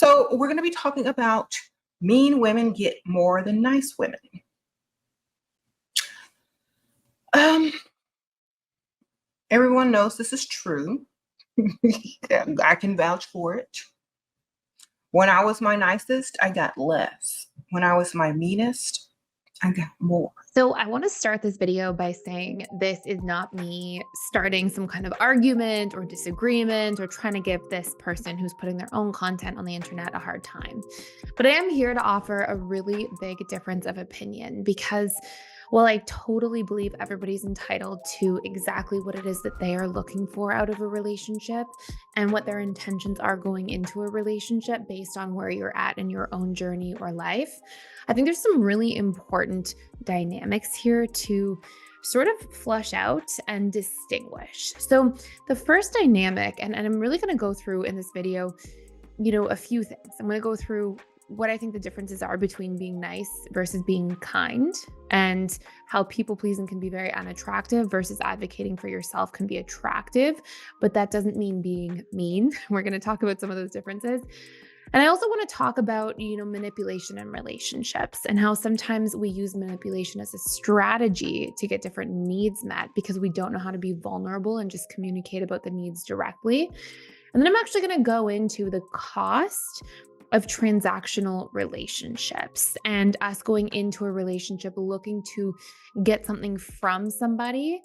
So we're going to be talking about mean women get more than nice women. Um, Everyone knows this is true. I can vouch for it. When I was my nicest, I got less. When I was my meanest, I got more. So I want to start this video by saying this is not me starting some kind of argument or disagreement or trying to give this person who's putting their own content on the internet a hard time. But I am here to offer a really big difference of opinion because while I totally believe everybody's entitled to exactly what it is that they are looking for out of a relationship and what their intentions are going into a relationship based on where you're at in your own journey or life, I think there's some really important dynamics here to sort of flush out and distinguish. So, the first dynamic, and I'm really going to go through in this video, a few things. I'm going to go through what I think the differences are between being nice versus being kind, and how people pleasing can be very unattractive versus advocating for yourself can be attractive, but that doesn't mean being mean. We're going to talk about some of those differences. And I also want to talk about, manipulation in relationships and how sometimes we use manipulation as a strategy to get different needs met because we don't know how to be vulnerable and just communicate about the needs directly. And then I'm actually going to go into the cost of transactional relationships and us going into a relationship looking to get something from somebody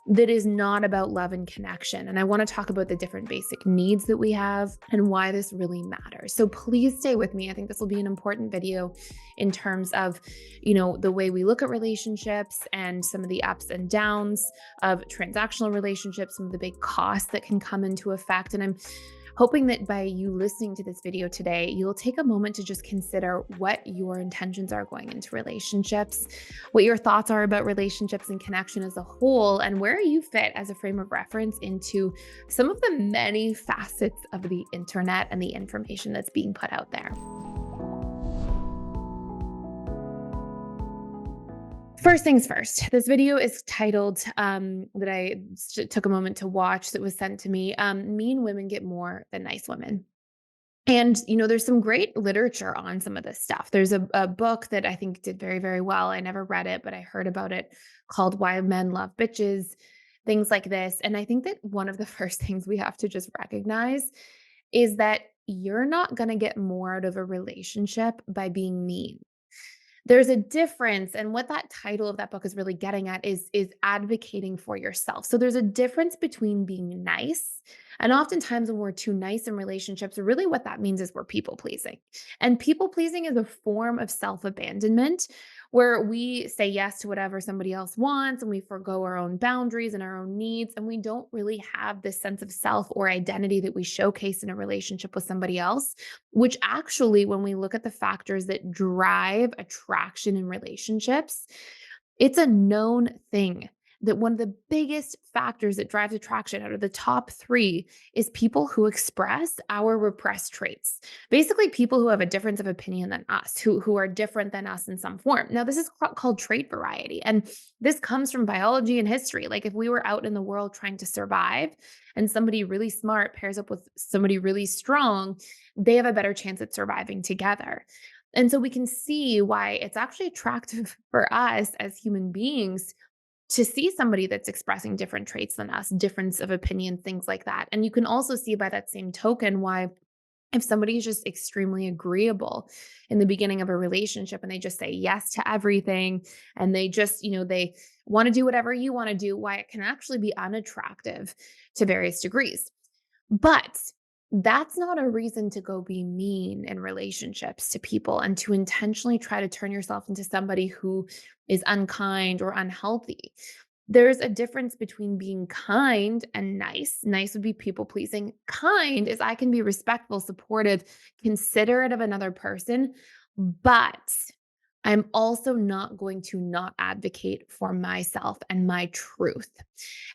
that is not about love and connection. And I want to talk about the different basic needs that we have and why this really matters. So please stay with me. I think this will be an important video in terms of, the way we look at relationships and some of the ups and downs of transactional relationships, some of the big costs that can come into effect. And I'm hoping that by you listening to this video today, you'll take a moment to just consider what your intentions are going into relationships, what your thoughts are about relationships and connection as a whole, and where you fit as a frame of reference into some of the many facets of the internet and the information that's being put out there. First things first, this video is titled, that I took a moment to watch that was sent to me, Mean Women Get More Than Nice Women. And, there's some great literature on some of this stuff. There's a book that I think did very, very well. I never read it, but I heard about it, called Why Men Love Bitches, things like this. And I think that one of the first things we have to just recognize is that you're not going to get more out of a relationship by being mean. There's a difference, and what that title of that book is really getting at is advocating for yourself. So there's a difference between being nice, and oftentimes when we're too nice in relationships, really what that means is we're people pleasing. And people pleasing is a form of self-abandonment where we say yes to whatever somebody else wants and we forego our own boundaries and our own needs, and we don't really have this sense of self or identity that we showcase in a relationship with somebody else, which actually, when we look at the factors that drive attraction in relationships, it's a known thing that one of the biggest factors that drives attraction out of the top three is people who express our repressed traits. Basically, people who have a difference of opinion than us, who are different than us in some form. Now, this is called trait variety. And this comes from biology and history. Like if we were out in the world trying to survive and somebody really smart pairs up with somebody really strong, they have a better chance at surviving together. And so we can see why it's actually attractive for us as human beings to see somebody that's expressing different traits than us, difference of opinion, things like that. And you can also see by that same token why if somebody is just extremely agreeable in the beginning of a relationship and they just say yes to everything and they just, they want to do whatever you want to do, why it can actually be unattractive to various degrees. But that's not a reason to go be mean in relationships to people and to intentionally try to turn yourself into somebody who is unkind or unhealthy. There's a difference between being kind and nice. Nice would be people pleasing. Kind is I can be respectful, supportive, considerate of another person, but I'm also not going to not advocate for myself and my truth.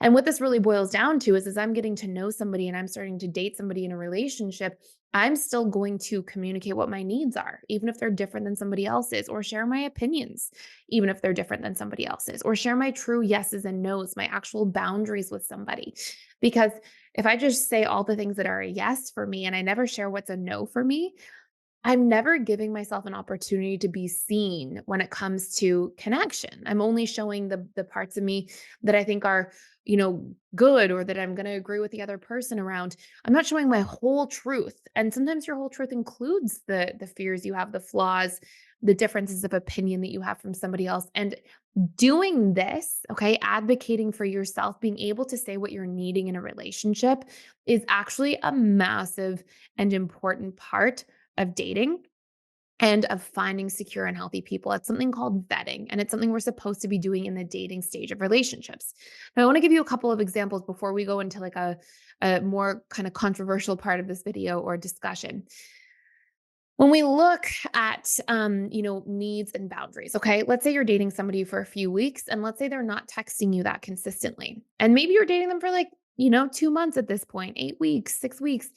And what this really boils down to is as I'm getting to know somebody and I'm starting to date somebody in a relationship, I'm still going to communicate what my needs are, even if they're different than somebody else's, or share my opinions, even if they're different than somebody else's, or share my true yeses and nos, my actual boundaries with somebody. Because if I just say all the things that are a yes for me and I never share what's a no for me, I'm never giving myself an opportunity to be seen when it comes to connection. I'm only showing the parts of me that I think are, good or that I'm going to agree with the other person around. I'm not showing my whole truth. And sometimes your whole truth includes the fears you have, the flaws, the differences of opinion that you have from somebody else. And doing this, okay, advocating for yourself, being able to say what you're needing in a relationship is actually a massive and important part of dating and of finding secure and healthy people. It's something called vetting, and it's something we're supposed to be doing in the dating stage of relationships. Now, I want to give you a couple of examples before we go into like a more kind of controversial part of this video or discussion. When we look at needs and boundaries, okay, let's say you're dating somebody for a few weeks, and let's say they're not texting you that consistently, and maybe you're dating them for like 2 months at this point, 8 weeks, 6 weeks,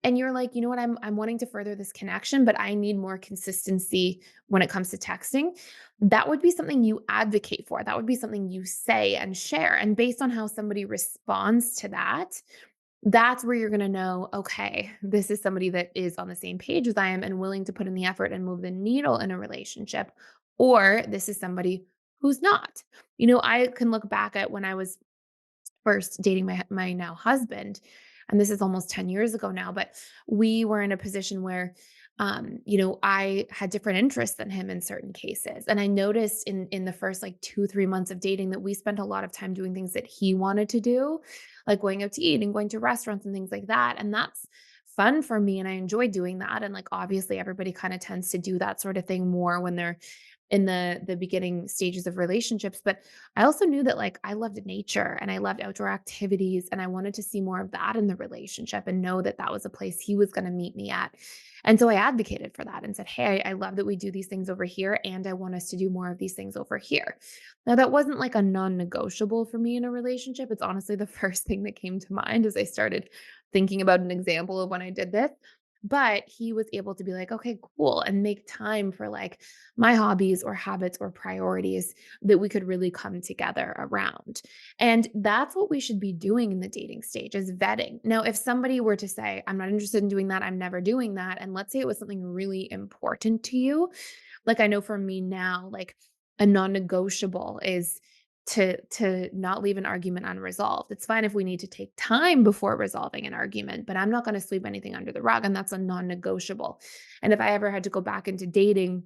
and you're like, you know what, I'm wanting to further this connection, but I need more consistency when it comes to texting. That would be something you advocate for. That would be something you say and share, and based on how somebody responds to that, that's where you're gonna know, okay, this is somebody that is on the same page as I am and willing to put in the effort and move the needle in a relationship, or this is somebody who's not. I can look back at when I was first dating my now husband, and this is almost 10 years ago now, but we were in a position where I had different interests than him in certain cases. And I noticed in the first like 2, 3 months of dating that we spent a lot of time doing things that he wanted to do, like going out to eat and going to restaurants and things like that. And that's fun for me. And I enjoy doing that. And like obviously everybody kind of tends to do that sort of thing more when they're in the beginning stages of relationships. But I also knew that like I loved nature and I loved outdoor activities and I wanted to see more of that in the relationship and know that that was a place he was going to meet me at. And so I advocated for that and said, hey, I love that we do these things over here and I want us to do more of these things over here. Now that wasn't like a non-negotiable for me in a relationship. It's honestly the first thing that came to mind as I started thinking about an example of when I did this. But he was able to be like, okay, cool, and make time for like my hobbies or habits or priorities that we could really come together around. And that's what we should be doing in the dating stage is vetting. Now, if somebody were to say, I'm not interested in doing that, I'm never doing that, and let's say it was something really important to you, like I know for me now, like a non-negotiable is to not leave an argument unresolved. It's fine if we need to take time before resolving an argument, but I'm not going to sweep anything under the rug, and that's a non-negotiable. And if I ever had to go back into dating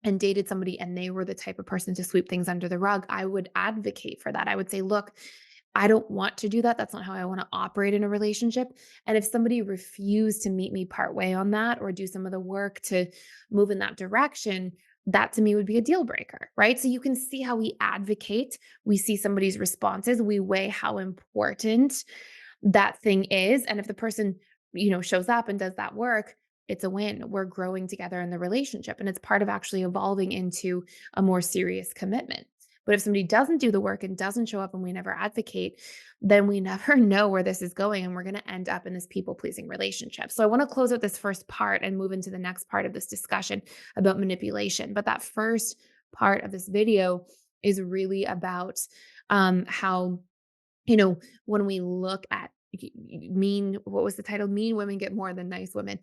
and dated somebody and they were the type of person to sweep things under the rug, I would advocate for that. I would say, look, I don't want to do that. That's not how I want to operate in a relationship. And if somebody refused to meet me partway on that or do some of the work to move in that direction, that to me would be a deal breaker, right? So you can see how we advocate. We see somebody's responses. We weigh how important that thing is. And if the person, shows up and does that work, it's a win. We're growing together in the relationship. And it's part of actually evolving into a more serious commitment. But if somebody doesn't do the work and doesn't show up and we never advocate, then we never know where this is going. And we're going to end up in this people pleasing relationship. So I want to close out this first part and move into the next part of this discussion about manipulation. But that first part of this video is really about how when we look at what was the title? Mean women get more than nice women.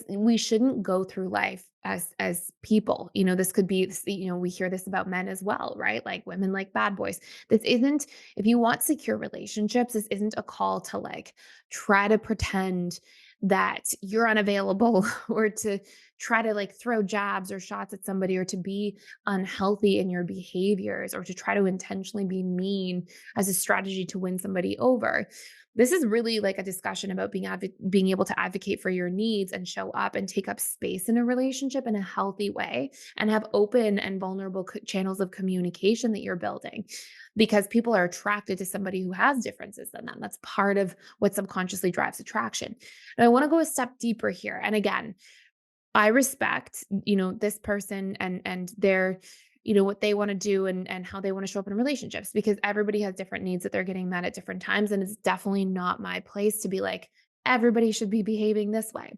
We shouldn't go through life as people. This could be, we hear this about men as well, right? Like women like bad boys. This isn't, if you want secure relationships, this isn't a call to like try to pretend that you're unavailable or to try to like throw jabs or shots at somebody or to be unhealthy in your behaviors or to try to intentionally be mean as a strategy to win somebody over. This is really like a discussion about being able to advocate for your needs and show up and take up space in a relationship in a healthy way and have open and vulnerable channels of communication that you're building because people are attracted to somebody who has differences than them. That's part of what subconsciously drives attraction. And I want to go a step deeper here. And again, I respect, this person and their, what they want to do and how they want to show up in relationships because everybody has different needs that they're getting met at different times. And it's definitely not my place to be like, everybody should be behaving this way.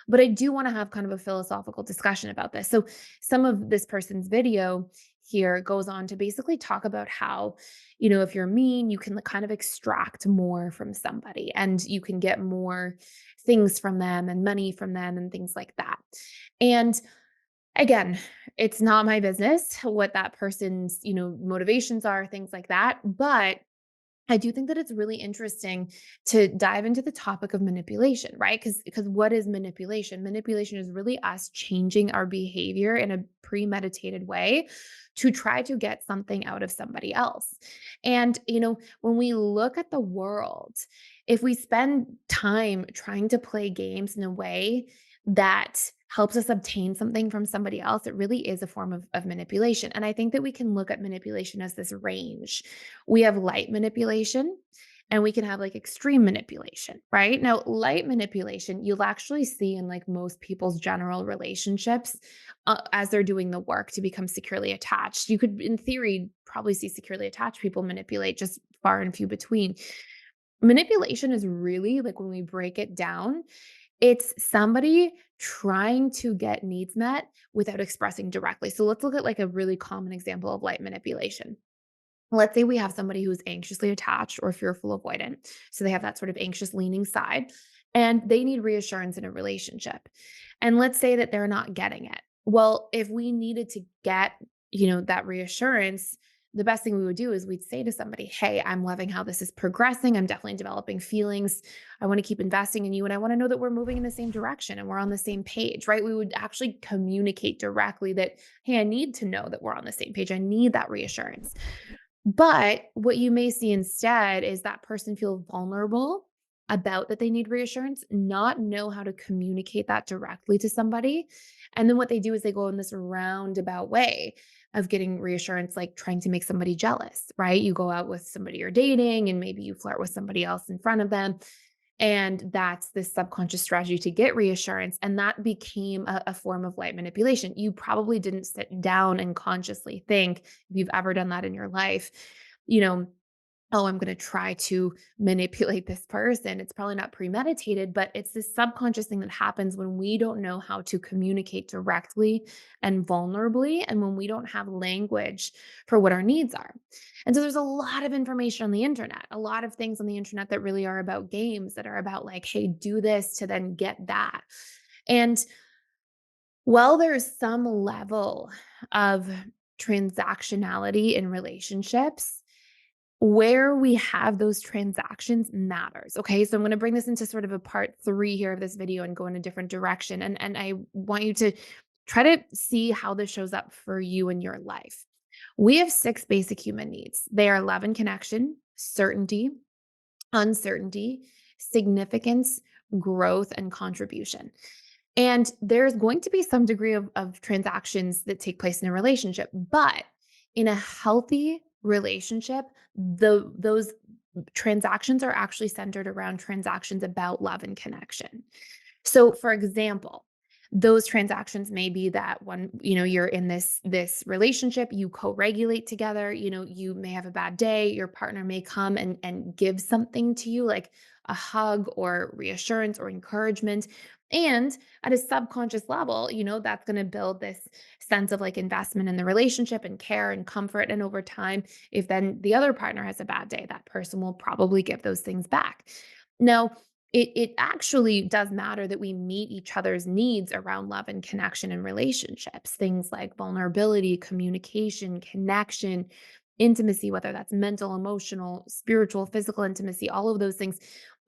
But I do want to have kind of a philosophical discussion about this. So some of this person's video, here goes on to basically talk about how, if you're mean, you can kind of extract more from somebody and you can get more things from them and money from them and things like that. And again, it's not my business what that person's, motivations are, things like that. But I do think that it's really interesting to dive into the topic of manipulation, right? Because what is manipulation? Manipulation is really us changing our behavior in a premeditated way to try to get something out of somebody else. And when we look at the world, if we spend time trying to play games in a way that helps us obtain something from somebody else, it really is a form of manipulation. And I think that we can look at manipulation as this range. We have light manipulation and we can have like extreme manipulation, right? Now, light manipulation, you'll actually see in like most people's general relationships as they're doing the work to become securely attached. You could, in theory, probably see securely attached people manipulate, just far and few between. Manipulation is really like when we break it down, it's somebody trying to get needs met without expressing directly. So let's look at like a really common example of light manipulation. Let's say we have somebody who's anxiously attached or fearful avoidant. So they have that sort of anxious leaning side and they need reassurance in a relationship. And let's say that they're not getting it. Well, if we needed to get, that reassurance, the best thing we would do is we'd say to somebody, "Hey, I'm loving how this is progressing. I'm definitely developing feelings. I want to keep investing in you and I want to know that we're moving in the same direction and we're on the same page," right? We would actually communicate directly that, "Hey, I need to know that we're on the same page. I need that reassurance." But what you may see instead is that person feel vulnerable about that they need reassurance, not know how to communicate that directly to somebody. And then what they do is they go in this roundabout way of getting reassurance, like trying to make somebody jealous, right? You go out with somebody you're dating and maybe you flirt with somebody else in front of them. And that's this subconscious strategy to get reassurance. And that became a form of light manipulation. You probably didn't sit down and consciously think, if you've ever done that in your life, you know, oh, I'm going to try to manipulate this person. It's probably not premeditated, but it's this subconscious thing that happens when we don't know how to communicate directly and vulnerably, and when we don't have language for what our needs are. And so there's a lot of information on the internet, a lot of things on the internet that really are about games, that are about like, hey, do this to then get that. And while there's some level of transactionality in relationships, where we have those transactions matters. Okay. So I'm going to bring this into sort of a part 3 here of this video and go in a different direction. And I want you to try to see how this shows up for you in your life. We have 6 basic human needs. They are love and connection, certainty, uncertainty, significance, growth, and contribution. And there's going to be some degree of transactions that take place in a relationship, but in a healthy relationship, those transactions are actually centered around transactions about love and connection. So for example, those transactions may be that when, you're in this relationship, you co-regulate together, you may have a bad day, your partner may come and give something to you like a hug or reassurance or encouragement. And at a subconscious level, that's going to build this sense of like investment in the relationship and care and comfort. And over time, if then the other partner has a bad day, that person will probably give those things back. Now, it actually does matter that we meet each other's needs around love and connection and relationships. Things like vulnerability, communication, connection, intimacy, whether that's mental, emotional, spiritual, physical intimacy, all of those things.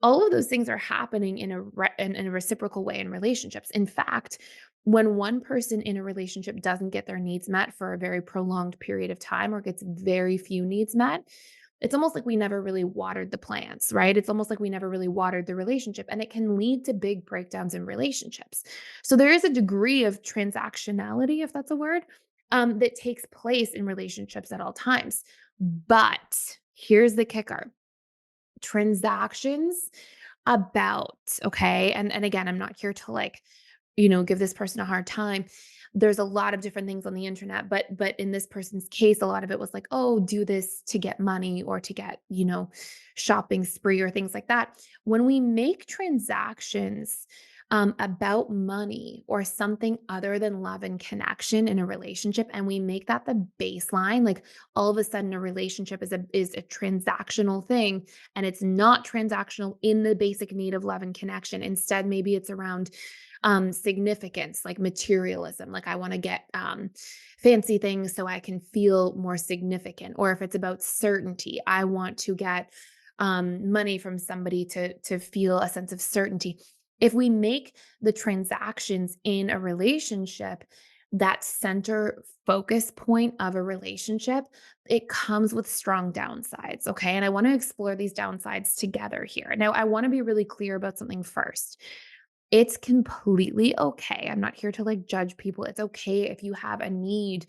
All of those things are happening in a reciprocal way in relationships. In fact, when one person in a relationship doesn't get their needs met for a very prolonged period of time or gets very few needs met, it's almost like we never really watered the plants, right? It's almost like we never really watered the relationship, and it can lead to big breakdowns in relationships. So there is a degree of transactionality, if that's a word, that takes place in relationships at all times. But here's the kicker: transactions about, okay, and again, I'm not here to like, give this person a hard time. There's a lot of different things on the internet, but in this person's case, a lot of it was like, oh, do this to get money or to get, shopping spree or things like that. When we make transactions about money or something other than love and connection in a relationship, and we make that the baseline, like all of a sudden a relationship is a transactional thing, and it's not transactional in the basic need of love and connection. Instead, maybe it's around significance, like materialism, like I want to get fancy things so I can feel more significant. Or if it's about certainty, I want to get money from somebody to feel a sense of certainty. If we make the transactions in a relationship that center focus point of a relationship, it comes with strong downsides. Okay. And I want to explore these downsides together here. Now, I want to be really clear about something first. It's completely okay. I'm not here to like judge people. It's okay if you have a need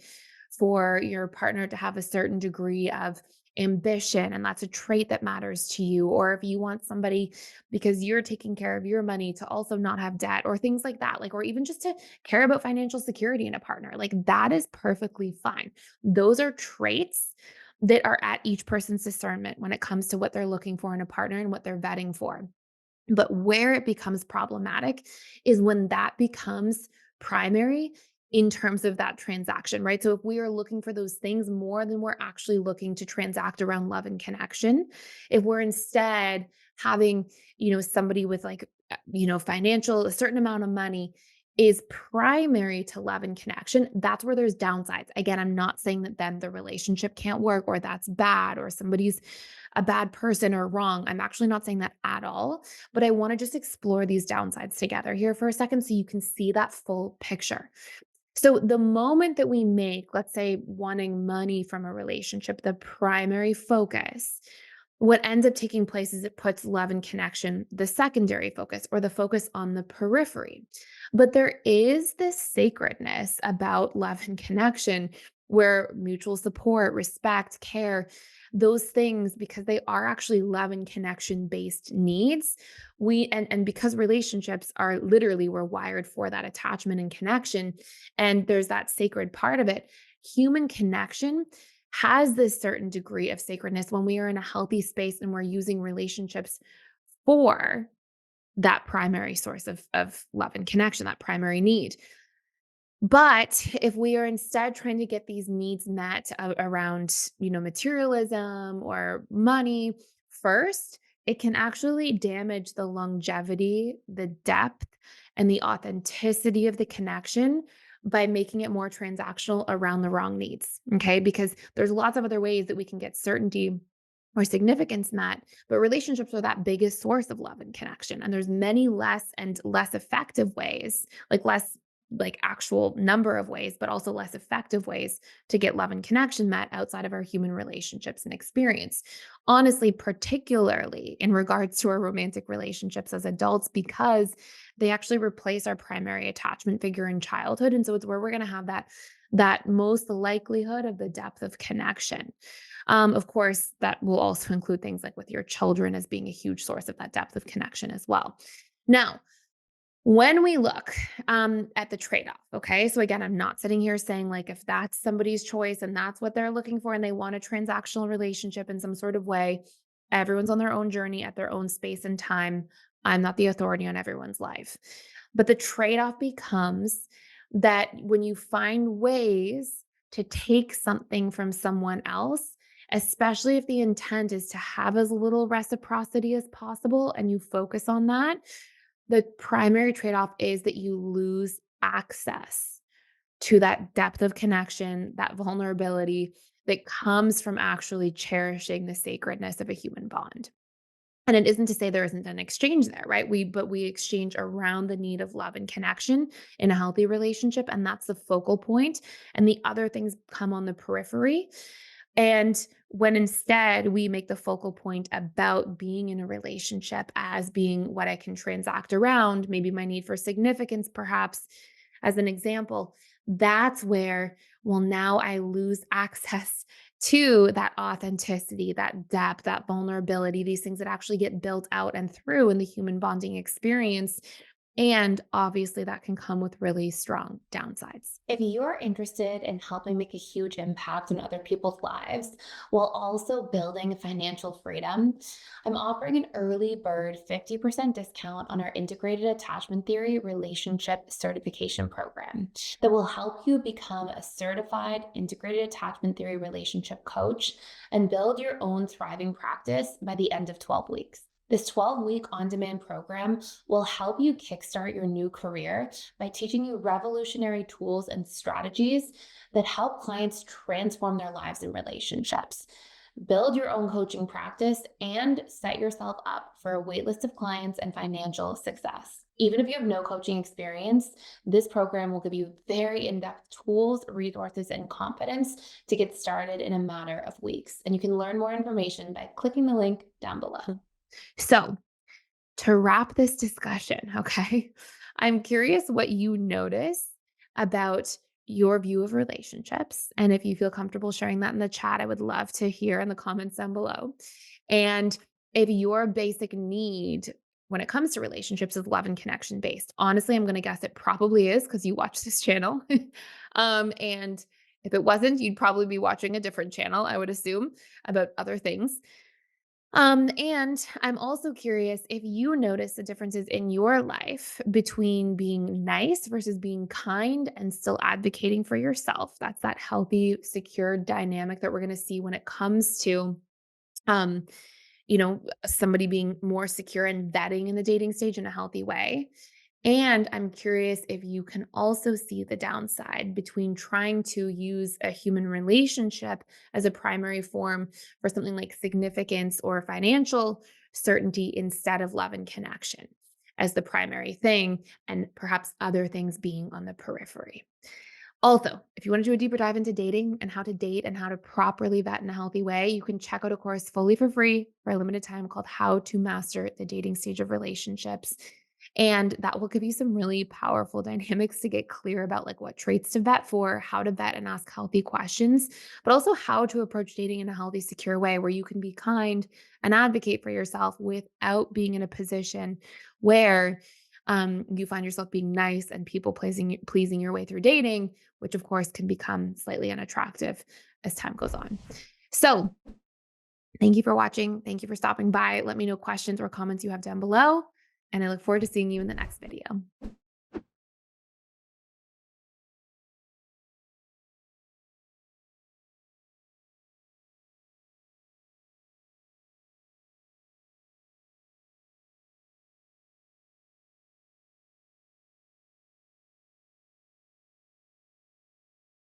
for your partner to have a certain degree of ambition and that's a trait that matters to you, or if you want somebody because you're taking care of your money to also not have debt or things like that, like, or even just to care about financial security in a partner, like that is perfectly fine. Those are traits that are at each person's discernment when it comes to what they're looking for in a partner and what they're vetting for. But where it becomes problematic is when that becomes primary in terms of that transaction, right? So if we are looking for those things more than we're actually looking to transact around love and connection, if we're instead having, somebody with like, financial, a certain amount of money is primary to love and connection, that's where there's downsides. Again, I'm not saying that then the relationship can't work or that's bad or somebody's a bad person or wrong. I'm actually not saying that at all. But I want to just explore these downsides together here for a second so you can see that full picture. So, the moment that we make, let's say, wanting money from a relationship the primary focus, what ends up taking place is it puts love and connection the secondary focus or the focus on the periphery. But there is this sacredness about love and connection where mutual support, respect, care, those things, because they are actually love and connection based needs, and because relationships are literally, we're wired for that attachment and connection, and there's that sacred part of it. Human connection has this certain degree of sacredness when we are in a healthy space and we're using relationships for that primary source of love and connection, that primary need. But if we are instead trying to get these needs met around, materialism or money first, it can actually damage the longevity, the depth, and the authenticity of the connection by making it more transactional around the wrong needs. Okay. Because there's lots of other ways that we can get certainty or significance met, but relationships are that biggest source of love and connection. And there's many less and less effective ways, like less like actual number of ways, but also less effective ways to get love and connection met outside of our human relationships and experience. Honestly, particularly in regards to our romantic relationships as adults, because they actually replace our primary attachment figure in childhood. And so it's where we're going to have that most likelihood of the depth of connection. Of course, that will also include things like with your children as being a huge source of that depth of connection as well. Now, when we look at the trade off, okay, so again, I'm not sitting here saying like if that's somebody's choice and that's what they're looking for and they want a transactional relationship in some sort of way, everyone's on their own journey at their own space and time. I'm not the authority on everyone's life. But the trade off becomes that when you find ways to take something from someone else, especially if the intent is to have as little reciprocity as possible and you focus on that, the primary trade-off is that you lose access to that depth of connection, that vulnerability that comes from actually cherishing the sacredness of a human bond. And it isn't to say there isn't an exchange there, right? We exchange around the need of love and connection in a healthy relationship, and that's the focal point. And the other things come on the periphery. And when instead we make the focal point about being in a relationship as being what I can transact around, maybe my need for significance, perhaps as an example, that's where, well, now I lose access to that authenticity, that depth, that vulnerability, these things that actually get built out and through in the human bonding experience. And obviously, that can come with really strong downsides. If you're interested in helping make a huge impact on other people's lives while also building financial freedom, I'm offering an early bird 50% discount on our integrated attachment theory relationship certification program that will help you become a certified integrated attachment theory relationship coach and build your own thriving practice by the end of 12 weeks. This 12-week on-demand program will help you kickstart your new career by teaching you revolutionary tools and strategies that help clients transform their lives and relationships. Build your own coaching practice and set yourself up for a waitlist of clients and financial success. Even if you have no coaching experience, this program will give you very in-depth tools, resources, and confidence to get started in a matter of weeks. And you can learn more information by clicking the link down below. So, to wrap this discussion, okay, I'm curious what you notice about your view of relationships. And if you feel comfortable sharing that in the chat, I would love to hear in the comments down below. And if your basic need when it comes to relationships is love and connection based, honestly, I'm going to guess it probably is because you watch this channel. And if it wasn't, you'd probably be watching a different channel, I would assume, about other things. And I'm also curious if you notice the differences in your life between being nice versus being kind and still advocating for yourself. That's that healthy, secure dynamic that we're going to see when it comes to, um, somebody being more secure and vetting in the dating stage in a healthy way. And I'm curious if you can also see the downside between trying to use a human relationship as a primary form for something like significance or financial certainty instead of love and connection as the primary thing, and perhaps other things being on the periphery. Also, if you want to do a deeper dive into dating and how to date and how to properly vet in a healthy way, you can check out a course fully for free for a limited time called How to Master the Dating Stage of Relationships. And that will give you some really powerful dynamics to get clear about like what traits to vet for, how to vet and ask healthy questions, but also how to approach dating in a healthy, secure way where you can be kind and advocate for yourself without being in a position where you find yourself being nice and people pleasing your way through dating, which of course can become slightly unattractive as time goes on. So thank you for watching. Thank you for stopping by. Let me know questions or comments you have down below. And I look forward to seeing you in the next video.